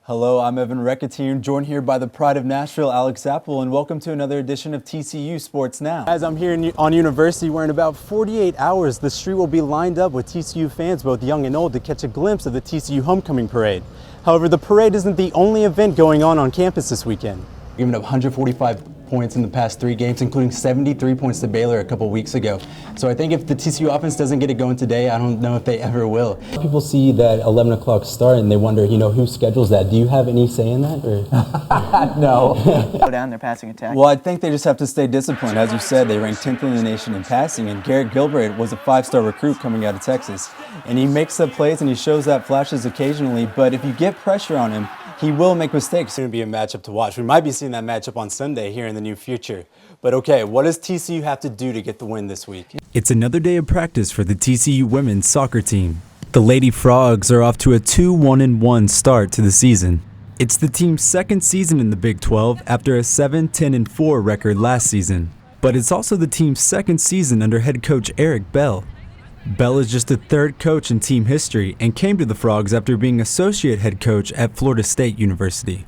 Hello, I'm Evan Recatune, joined here by the pride of Nashville, Alex Apple, and welcome to another edition of TCU Sports Now. As I'm here on University, where in about 48 hours, the street will be lined up with TCU fans, both young and old, to catch a glimpse of the TCU homecoming parade. However, the parade isn't the only event going on campus this weekend. Giving up 145 points in the past 3 games, including 73 points to Baylor a couple weeks ago. So I think if the TCU offense doesn't get it going today, I don't know if they ever will. People see that 11 o'clock start and they wonder, who schedules that? Do you have any say in that? Or? No. Go down their passing attack. Well, I think they just have to stay disciplined. As you said, they ranked 10th in the nation in passing, and Garrett Gilbert was a 5-star recruit coming out of Texas. And he makes the plays and he shows that flashes occasionally, but if you get pressure on him, he will make mistakes. It's going to be a matchup to watch. We might be seeing that matchup on Sunday here in the near future. But okay, what does TCU have to do to get the win this week? It's another day of practice for the TCU women's soccer team. The Lady Frogs are off to a 2-1-1 start to the season. It's the team's second season in the Big 12 after a 7-10-4 record last season. But it's also the team's second season under head coach Eric Bell. Bell is just the third coach in team history and came to the Frogs after being associate head coach at Florida State University.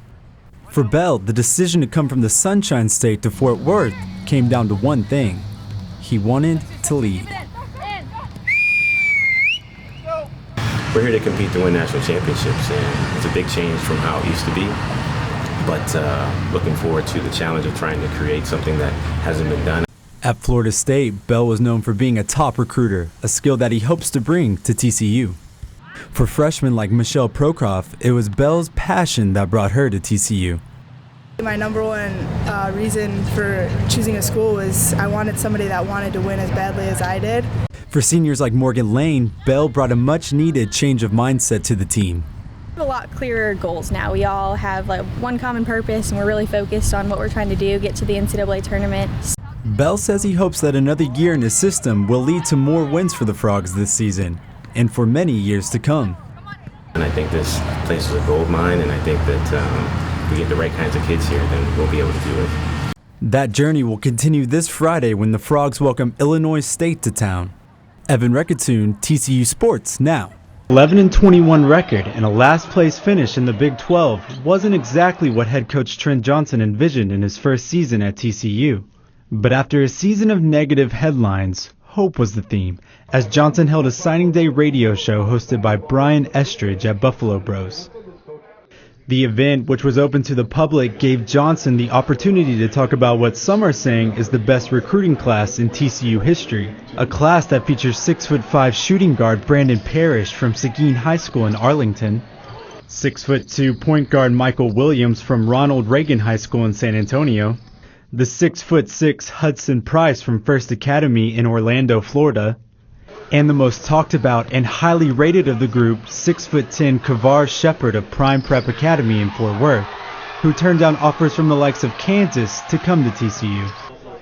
For Bell, the decision to come from the Sunshine State to Fort Worth came down to one thing: he wanted to lead. We're here to compete to win national championships, and it's a big change from how it used to be. But looking forward to the challenge of trying to create something that hasn't been done. At Florida State, Bell was known for being a top recruiter, a skill that he hopes to bring to TCU. For freshmen like Michelle Prokop, it was Bell's passion that brought her to TCU. My number one reason for choosing a school was I wanted somebody that wanted to win as badly as I did. For seniors like Morgan Lane, Bell brought a much-needed change of mindset to the team. A lot clearer goals now. We all have one common purpose, and we're really focused on what we're trying to do, get to the NCAA tournament. Bell says he hopes that another year in his system will lead to more wins for the Frogs this season, and for many years to come. And I think this place is a gold mine, and I think that if we get the right kinds of kids here, then we'll be able to do it. That journey will continue this Friday when the Frogs welcome Illinois State to town. Evan Recatune, TCU Sports Now. 11-21 record and a last-place finish in the Big 12 wasn't exactly what head coach Trent Johnson envisioned in his first season at TCU. But after a season of negative headlines, hope was the theme, as Johnson held a signing day radio show hosted by Brian Estridge at Buffalo Bros. The event, which was open to the public, gave Johnson the opportunity to talk about what some are saying is the best recruiting class in TCU history, a class that features 6'5" shooting guard Brandon Parrish from Seguin High School in Arlington, 6'2" point guard Michael Williams from Ronald Reagan High School in San Antonio, the 6'6" Hudson Price from First Academy in Orlando, Florida, and the most talked about and highly rated of the group, 6'10" Kavar Shepard of Prime Prep Academy in Fort Worth, who turned down offers from the likes of Kansas to come to TCU.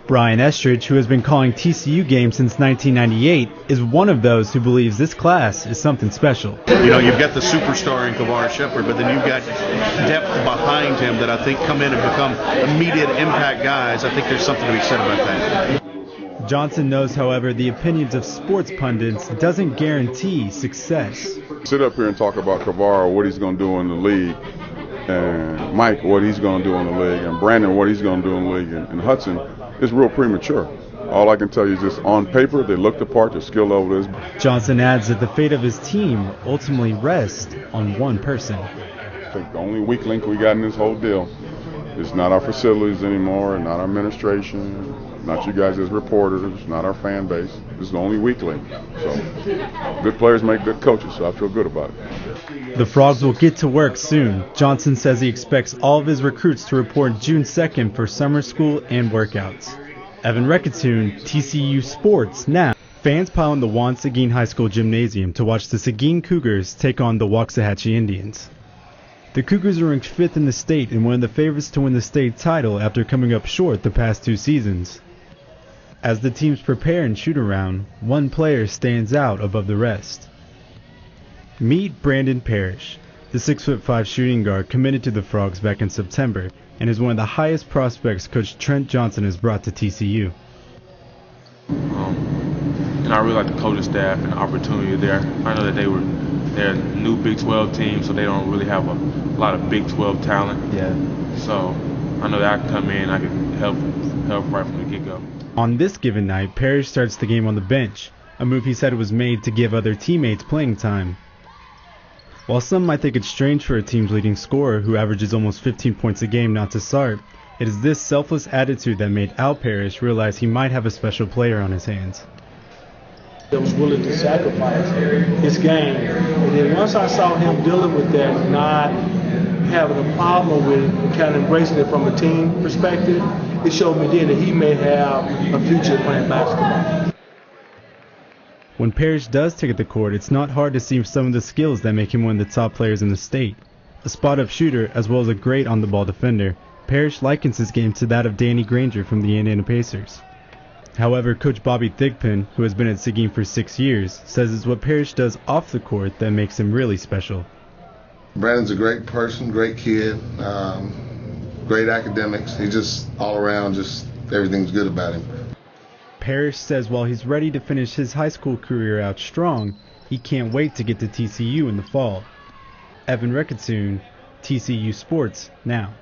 Brian Estridge, who has been calling TCU games since 1998, is one of those who believes this class is something special. You've got the superstar in Kavar Shepard, but then you've got depth behind him that I think come in and become immediate impact guys. I think there's something to be said about that. Johnson knows, however, the opinions of sports pundits doesn't guarantee success. Sit up here and talk about Kavar, what he's going to do in the league, and Mike, what he's going to do in the league, and Brandon, what he's going to do in the league, and Hudson. It's real premature. All I can tell you is just on paper, they look the part, their skill level is. Johnson adds that the fate of his team ultimately rests on one person. I think the only weak link we got in this whole deal is not our facilities anymore, not our administration, not you guys as reporters, not our fan base. This is the only weak link. So good players make good coaches, so I feel good about it. The Frogs will get to work soon. Johnson says he expects all of his recruits to report June 2nd for summer school and workouts. Evan Recatune, TCU Sports Now. Fans pile in the Juan Seguin High School gymnasium to watch the Seguin Cougars take on the Waxahachie Indians. The Cougars are ranked 5th in the state and one of the favorites to win the state title after coming up short the past 2 seasons. As the teams prepare and shoot around, one player stands out above the rest. Meet Brandon Parrish, the 6'5" shooting guard committed to the Frogs back in September and is one of the highest prospects Coach Trent Johnson has brought to TCU. and I really like the coaching staff and the opportunity there. I know that they're a new Big 12 team, so they don't really have a lot of Big 12 talent. Yeah. So I know that I can come in, I can help right from the get-go. On this given night, Parrish starts the game on the bench, a move he said was made to give other teammates playing time. While some might think it's strange for a team's leading scorer who averages almost 15 points a game not to start, it is this selfless attitude that made Al Parrish realize he might have a special player on his hands. That was willing to sacrifice his game. And then once I saw him dealing with that, not having a problem with it, and kind of embracing it from a team perspective, it showed me then that he may have a future playing basketball. When Parrish does take the court, it's not hard to see some of the skills that make him one of the top players in the state. A spot-up shooter as well as a great on-the-ball defender, Parrish likens his game to that of Danny Granger from the Indiana Pacers. However, Coach Bobby Thigpen, who has been at Seguin for 6 years, says it's what Parrish does off the court that makes him really special. Brandon's a great person, great kid, great academics. He's just all around, just everything's good about him. Parrish says while he's ready to finish his high school career out strong, he can't wait to get to TCU in the fall. Evan Recatune, TCU Sports Now.